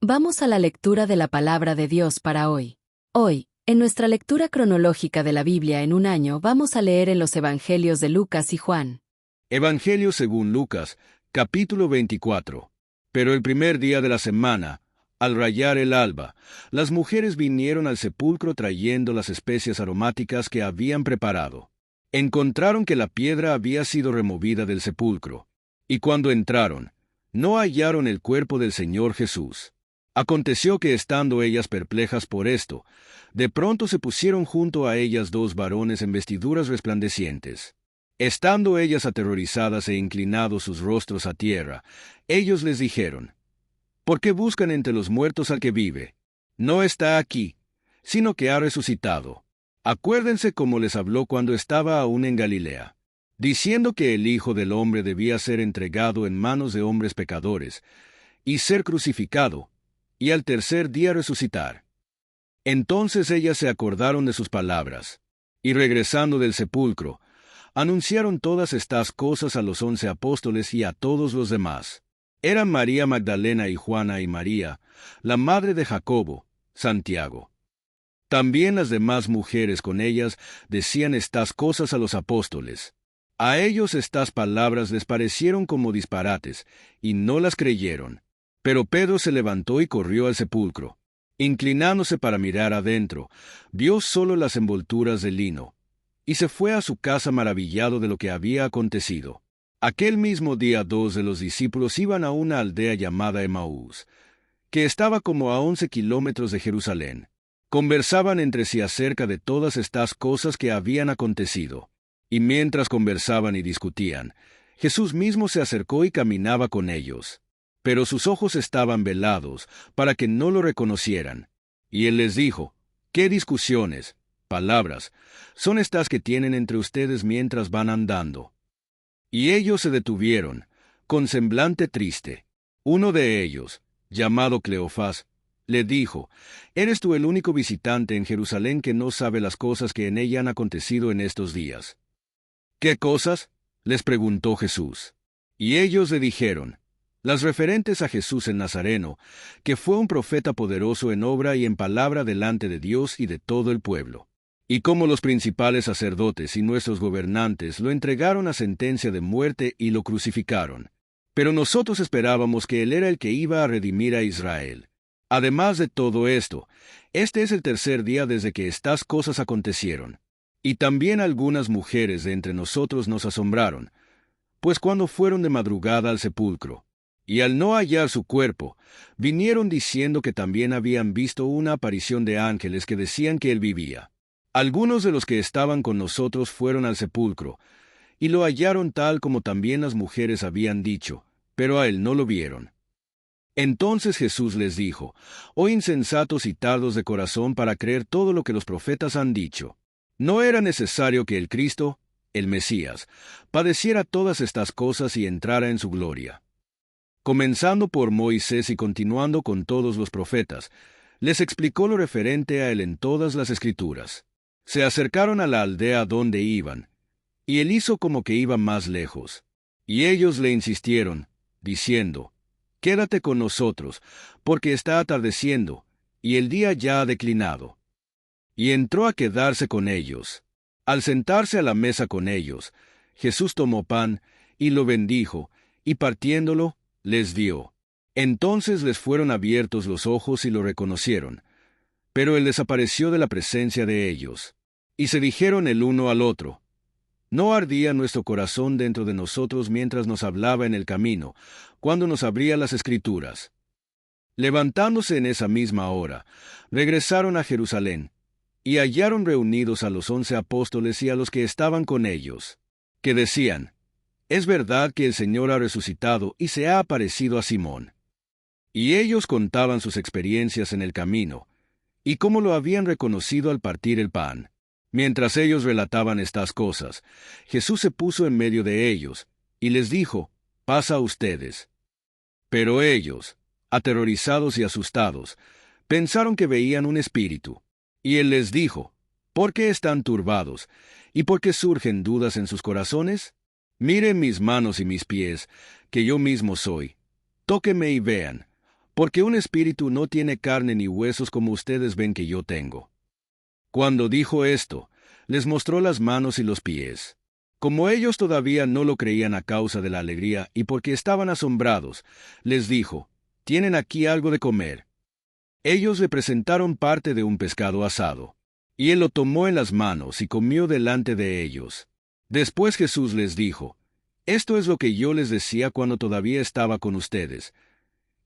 Vamos a la lectura de la palabra de Dios para hoy. Hoy, en nuestra lectura cronológica de la Biblia en un año, vamos a leer en los Evangelios de Lucas y Juan. Evangelio según Lucas, capítulo 24. Pero el primer día de la semana, al rayar el alba, las mujeres vinieron al sepulcro trayendo las especias aromáticas que habían preparado. Encontraron que la piedra había sido removida del sepulcro, y cuando entraron, no hallaron el cuerpo del Señor Jesús. Aconteció que estando ellas perplejas por esto, de pronto se pusieron junto a ellas dos varones en vestiduras resplandecientes. Estando ellas aterrorizadas e inclinados sus rostros a tierra, ellos les dijeron: ¿Por qué buscan entre los muertos al que vive? No está aquí, sino que ha resucitado. Acuérdense cómo les habló cuando estaba aún en Galilea, diciendo que el Hijo del Hombre debía ser entregado en manos de hombres pecadores, y ser crucificado, y al tercer día resucitar. Entonces ellas se acordaron de sus palabras, y regresando del sepulcro, anunciaron todas estas cosas a los 11 apóstoles y a todos los demás. Eran María Magdalena y Juana y María, la madre de Jacobo, Santiago. También las demás mujeres con ellas decían estas cosas a los apóstoles. A ellos estas palabras les parecieron como disparates, y no las creyeron. Pero Pedro se levantó y corrió al sepulcro. Inclinándose para mirar adentro, vio solo las envolturas de lino, y se fue a su casa maravillado de lo que había acontecido. Aquel mismo día 2 de los discípulos iban a una aldea llamada Emaús, que estaba como a 11 kilómetros de Jerusalén. Conversaban entre sí acerca de todas estas cosas que habían acontecido. Y mientras conversaban y discutían, Jesús mismo se acercó y caminaba con ellos. Pero sus ojos estaban velados, para que no lo reconocieran. Y él les dijo: ¿Qué discusiones, palabras, son estas que tienen entre ustedes mientras van andando? Y ellos se detuvieron, con semblante triste. Uno de ellos, llamado Cleofás, le dijo: ¿Eres tú el único visitante en Jerusalén que no sabe las cosas que en ella han acontecido en estos días? ¿Qué cosas?, les preguntó Jesús. Y ellos le dijeron: las referentes a Jesús el Nazareno, que fue un profeta poderoso en obra y en palabra delante de Dios y de todo el pueblo. Y cómo los principales sacerdotes y nuestros gobernantes lo entregaron a sentencia de muerte y lo crucificaron. Pero nosotros esperábamos que él era el que iba a redimir a Israel. Además de todo esto, este es el tercer día desde que estas cosas acontecieron. Y también algunas mujeres de entre nosotros nos asombraron, pues cuando fueron de madrugada al sepulcro, y al no hallar su cuerpo, vinieron diciendo que también habían visto una aparición de ángeles que decían que él vivía. Algunos de los que estaban con nosotros fueron al sepulcro, y lo hallaron tal como también las mujeres habían dicho, pero a él no lo vieron. Entonces Jesús les dijo: «Oh insensatos y tardos de corazón para creer todo lo que los profetas han dicho. ¿No era necesario que el Cristo, el Mesías, padeciera todas estas cosas y entrara en su gloria?» Comenzando por Moisés y continuando con todos los profetas, les explicó lo referente a él en todas las Escrituras. Se acercaron a la aldea donde iban, y él hizo como que iba más lejos. Y ellos le insistieron, diciendo: «Quédate con nosotros, porque está atardeciendo, y el día ya ha declinado». Y entró a quedarse con ellos. Al sentarse a la mesa con ellos, Jesús tomó pan, y lo bendijo, y partiéndolo, les dio. Entonces les fueron abiertos los ojos y lo reconocieron, pero él desapareció de la presencia de ellos. Y se dijeron el uno al otro: ¿no ardía nuestro corazón dentro de nosotros mientras nos hablaba en el camino, cuando nos abría las Escrituras? Levantándose en esa misma hora, regresaron a Jerusalén, y hallaron reunidos a los 11 apóstoles y a los que estaban con ellos, que decían: «Es verdad que el Señor ha resucitado y se ha aparecido a Simón». Y ellos contaban sus experiencias en el camino, y cómo lo habían reconocido al partir el pan. Mientras ellos relataban estas cosas, Jesús se puso en medio de ellos, y les dijo: «Pasa a ustedes». Pero ellos, aterrorizados y asustados, pensaron que veían un espíritu. Y él les dijo: «¿Por qué están turbados? ¿Y por qué surgen dudas en sus corazones? Miren mis manos y mis pies, que yo mismo soy. Tóquenme y vean, porque un espíritu no tiene carne ni huesos como ustedes ven que yo tengo. Cuando dijo esto, les mostró las manos y los pies. Como ellos todavía no lo creían a causa de la alegría y porque estaban asombrados, les dijo, «¿Tienen aquí algo de comer?». Ellos le presentaron parte de un pescado asado, y él lo tomó en las manos y comió delante de ellos. Después Jesús les dijo, «Esto es lo que yo les decía cuando todavía estaba con ustedes,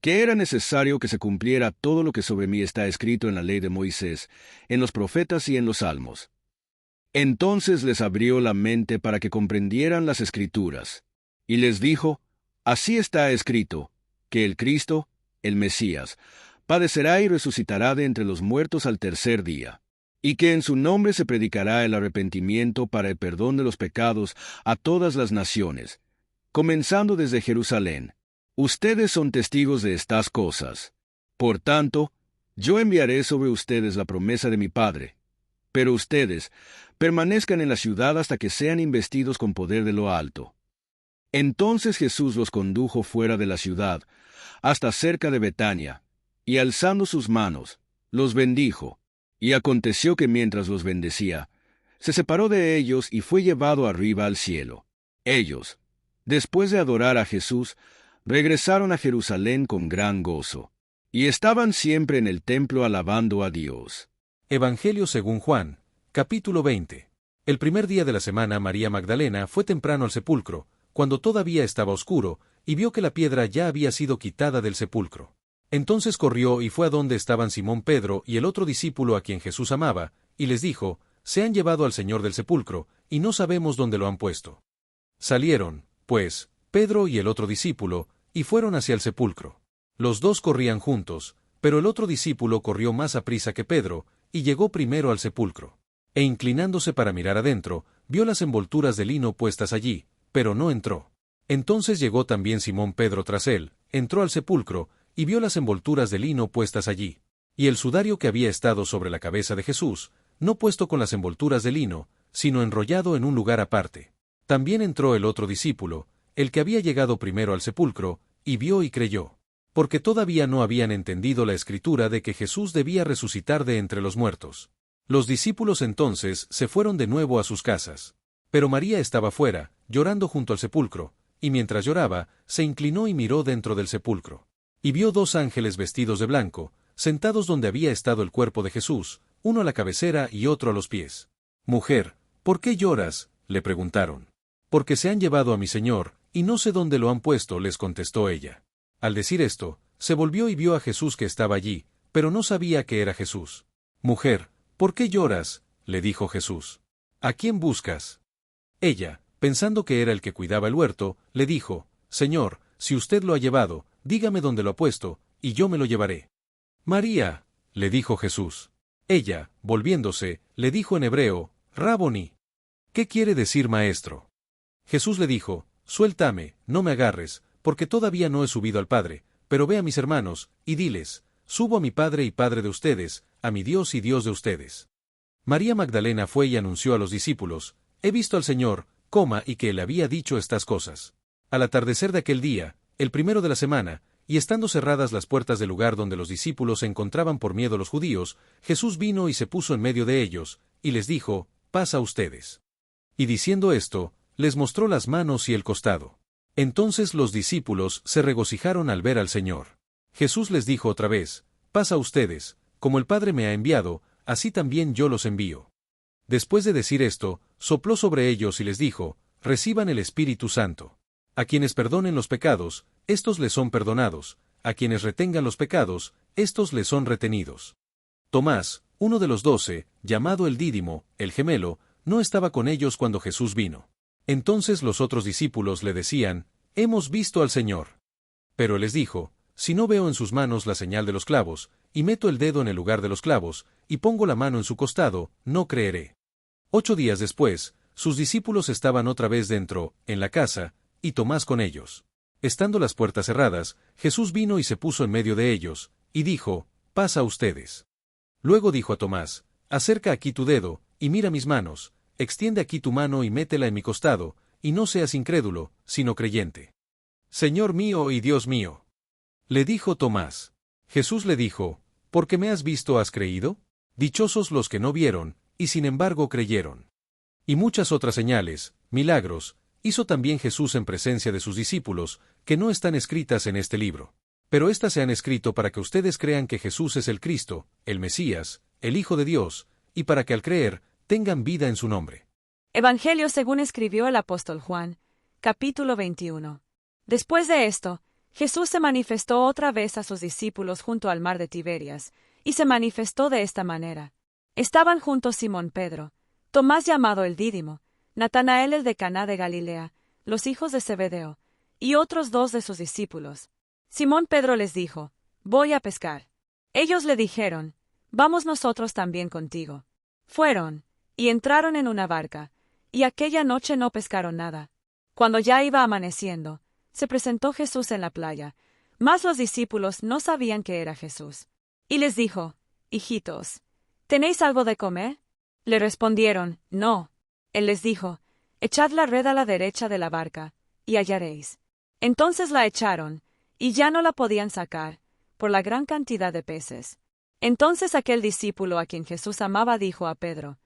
que era necesario que se cumpliera todo lo que sobre mí está escrito en la ley de Moisés, en los profetas y en los salmos». Entonces les abrió la mente para que comprendieran las Escrituras, y les dijo, «Así está escrito, que el Cristo, el Mesías, padecerá y resucitará de entre los muertos al tercer día, y que en su nombre se predicará el arrepentimiento para el perdón de los pecados a todas las naciones, comenzando desde Jerusalén. Ustedes son testigos de estas cosas. Por tanto, yo enviaré sobre ustedes la promesa de mi Padre, pero ustedes permanezcan en la ciudad hasta que sean investidos con poder de lo alto». Entonces Jesús los condujo fuera de la ciudad, hasta cerca de Betania, y alzando sus manos, los bendijo. Y aconteció que mientras los bendecía, se separó de ellos y fue llevado arriba al cielo. Ellos, después de adorar a Jesús, regresaron a Jerusalén con gran gozo, y estaban siempre en el templo alabando a Dios. Evangelio según Juan, capítulo 20. El primer día de la semana María Magdalena fue temprano al sepulcro, cuando todavía estaba oscuro, y vio que la piedra ya había sido quitada del sepulcro. Entonces corrió y fue a donde estaban Simón Pedro y el otro discípulo a quien Jesús amaba, y les dijo, «Se han llevado al Señor del sepulcro, y no sabemos dónde lo han puesto». Salieron, pues, Pedro y el otro discípulo, y fueron hacia el sepulcro. Los dos corrían juntos, pero el otro discípulo corrió más aprisa que Pedro, y llegó primero al sepulcro. E inclinándose para mirar adentro, vio las envolturas de lino puestas allí, pero no entró. Entonces llegó también Simón Pedro tras él, entró al sepulcro, y vio las envolturas de lino puestas allí, y el sudario que había estado sobre la cabeza de Jesús, no puesto con las envolturas de lino, sino enrollado en un lugar aparte. También entró el otro discípulo, el que había llegado primero al sepulcro, y vio y creyó, porque todavía no habían entendido la escritura de que Jesús debía resucitar de entre los muertos. Los discípulos entonces se fueron de nuevo a sus casas. Pero María estaba fuera, llorando junto al sepulcro, y mientras lloraba, se inclinó y miró dentro del sepulcro. Y vio dos ángeles vestidos de blanco, sentados donde había estado el cuerpo de Jesús, uno a la cabecera y otro a los pies. «Mujer, ¿por qué lloras?», le preguntaron. «Porque se han llevado a mi Señor, y no sé dónde lo han puesto», les contestó ella. Al decir esto, se volvió y vio a Jesús que estaba allí, pero no sabía que era Jesús. «Mujer, ¿por qué lloras?», le dijo Jesús. «¿A quién buscas?». Ella, pensando que era el que cuidaba el huerto, le dijo, «Señor, si usted lo ha llevado, dígame dónde lo ha puesto, y yo me lo llevaré». «María», le dijo Jesús. Ella, volviéndose, le dijo en hebreo, «Raboni». ¿Qué quiere decir maestro? Jesús le dijo, «Suéltame, no me agarres, porque todavía no he subido al Padre, pero ve a mis hermanos, y diles, subo a mi Padre y Padre de ustedes, a mi Dios y Dios de ustedes». María Magdalena fue y anunció a los discípulos, «He visto al Señor, y que él había dicho estas cosas». Al atardecer de aquel día, el primero de la semana, y estando cerradas las puertas del lugar donde los discípulos se encontraban por miedo a los judíos, Jesús vino y se puso en medio de ellos, y les dijo, «Paz a ustedes». Y diciendo esto, les mostró las manos y el costado. Entonces los discípulos se regocijaron al ver al Señor. Jesús les dijo otra vez, «Paz a ustedes, como el Padre me ha enviado, así también yo los envío». Después de decir esto, sopló sobre ellos y les dijo, «Reciban el Espíritu Santo. A quienes perdonen los pecados, estos les son perdonados, a quienes retengan los pecados, estos les son retenidos». Tomás, uno de los 12, llamado el Dídimo, el gemelo, no estaba con ellos cuando Jesús vino. Entonces los otros discípulos le decían, «Hemos visto al Señor». Pero él les dijo, «Si no veo en sus manos la señal de los clavos, y meto el dedo en el lugar de los clavos, y pongo la mano en su costado, no creeré». 8 días después, sus discípulos estaban otra vez dentro, en la casa, y Tomás con ellos. Estando las puertas cerradas, Jesús vino y se puso en medio de ellos, y dijo, «Paz a ustedes». Luego dijo a Tomás, «Acerca aquí tu dedo, y mira mis manos, extiende aquí tu mano y métela en mi costado, y no seas incrédulo, sino creyente». «Señor mío y Dios mío». Le dijo Tomás. Jesús le dijo, «¿Porque me has visto has creído? Dichosos los que no vieron, y sin embargo creyeron». Y muchas otras señales, milagros, hizo también Jesús en presencia de sus discípulos, que no están escritas en este libro. Pero éstas se han escrito para que ustedes crean que Jesús es el Cristo, el Mesías, el Hijo de Dios, y para que al creer, tengan vida en su nombre. Evangelio según escribió el apóstol Juan, capítulo 21. Después de esto, Jesús se manifestó otra vez a sus discípulos junto al mar de Tiberias, y se manifestó de esta manera. Estaban juntos Simón Pedro, Tomás llamado el Dídimo, Natanael el de Caná de Galilea, los hijos de Zebedeo, y otros 2 de sus discípulos. Simón Pedro les dijo, «Voy a pescar». Ellos le dijeron, «Vamos nosotros también contigo». Fueron, y entraron en una barca, y aquella noche no pescaron nada. Cuando ya iba amaneciendo, se presentó Jesús en la playa, mas los discípulos no sabían que era Jesús. Y les dijo, «Hijitos, ¿tenéis algo de comer?» Le respondieron, «No». Él les dijo, «Echad la red a la derecha de la barca, y hallaréis». Entonces la echaron, y ya no la podían sacar, por la gran cantidad de peces. Entonces aquel discípulo a quien Jesús amaba dijo a Pedro,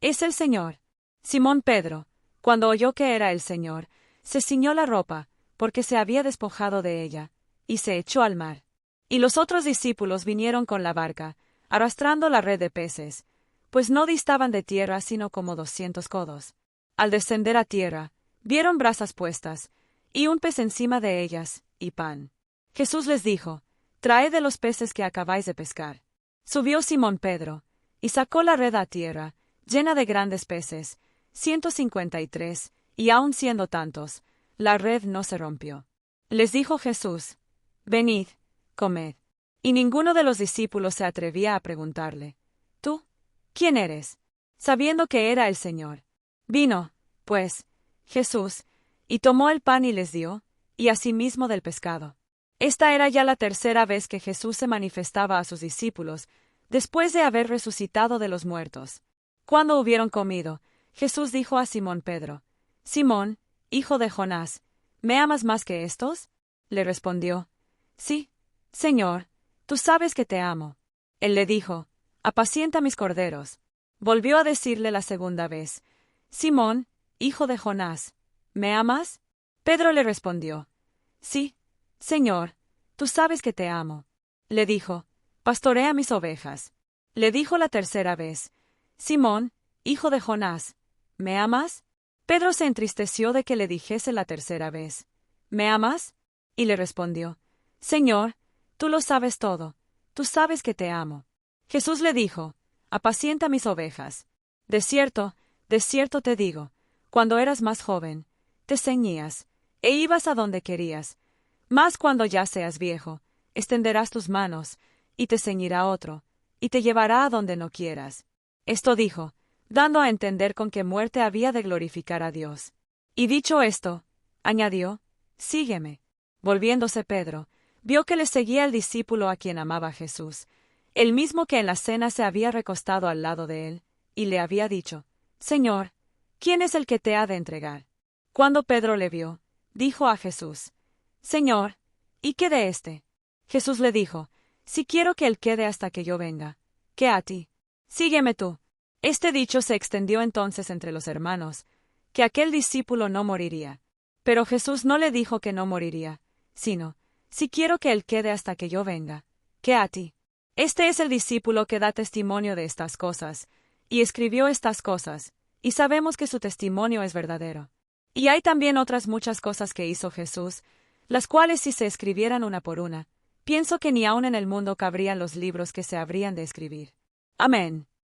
«Es el Señor». Simón Pedro, cuando oyó que era el Señor, se ciñó la ropa, porque se había despojado de ella, y se echó al mar. Y los otros discípulos vinieron con la barca, arrastrando la red de peces, pues no distaban de tierra sino como 200 codos. Al descender a tierra, vieron brasas puestas, y un pez encima de ellas, y pan. Jesús les dijo, «Traed de los peces que acabáis de pescar». Subió Simón Pedro, y sacó la red a tierra, llena de grandes peces, 153, y aun siendo tantos, la red no se rompió. Les dijo Jesús, «Venid, comed». Y ninguno de los discípulos se atrevía a preguntarle, «¿Tú? ¿Quién eres?», sabiendo que era el Señor. Vino, pues, Jesús, y tomó el pan y les dio, y asimismo del pescado. Esta era ya la tercera vez que Jesús se manifestaba a sus discípulos, después de haber resucitado de los muertos. Cuando hubieron comido, Jesús dijo a Simón Pedro, «Simón, hijo de Jonás, ¿me amas más que estos?». Le respondió, «Sí, Señor, tú sabes que te amo». Él le dijo, «Apacienta mis corderos». Volvió a decirle la segunda vez, «Simón, hijo de Jonás, ¿me amas?». Pedro le respondió, «Sí, Señor, tú sabes que te amo». Le dijo, «Pastorea mis ovejas». Le dijo la tercera vez, «Simón, hijo de Jonás, ¿me amas?». Pedro se entristeció de que le dijese la tercera vez, «¿Me amas?». Y le respondió, «Señor, tú lo sabes todo, tú sabes que te amo». Jesús le dijo, «Apacienta mis ovejas. De cierto te digo, cuando eras más joven, te ceñías, e ibas a donde querías. Mas cuando ya seas viejo, extenderás tus manos, y te ceñirá otro, y te llevará a donde no quieras». Esto dijo, dando a entender con qué muerte había de glorificar a Dios. Y dicho esto, añadió, «Sígueme». Volviéndose Pedro, vio que le seguía el discípulo a quien amaba Jesús, el mismo que en la cena se había recostado al lado de él, y le había dicho, «Señor, ¿quién es el que te ha de entregar?». Cuando Pedro le vio, dijo a Jesús, «Señor, ¿y qué de éste?». Jesús le dijo, «Si quiero que él quede hasta que yo venga, ¿qué a ti? Sígueme tú». Este dicho se extendió entonces entre los hermanos, que aquel discípulo no moriría. Pero Jesús no le dijo que no moriría, sino, «Si quiero que él quede hasta que yo venga, ¿qué a ti?». Este es el discípulo que da testimonio de estas cosas, y escribió estas cosas, y sabemos que su testimonio es verdadero. Y hay también otras muchas cosas que hizo Jesús, las cuales si se escribieran una por una, pienso que ni aun en el mundo cabrían los libros que se habrían de escribir. Amén.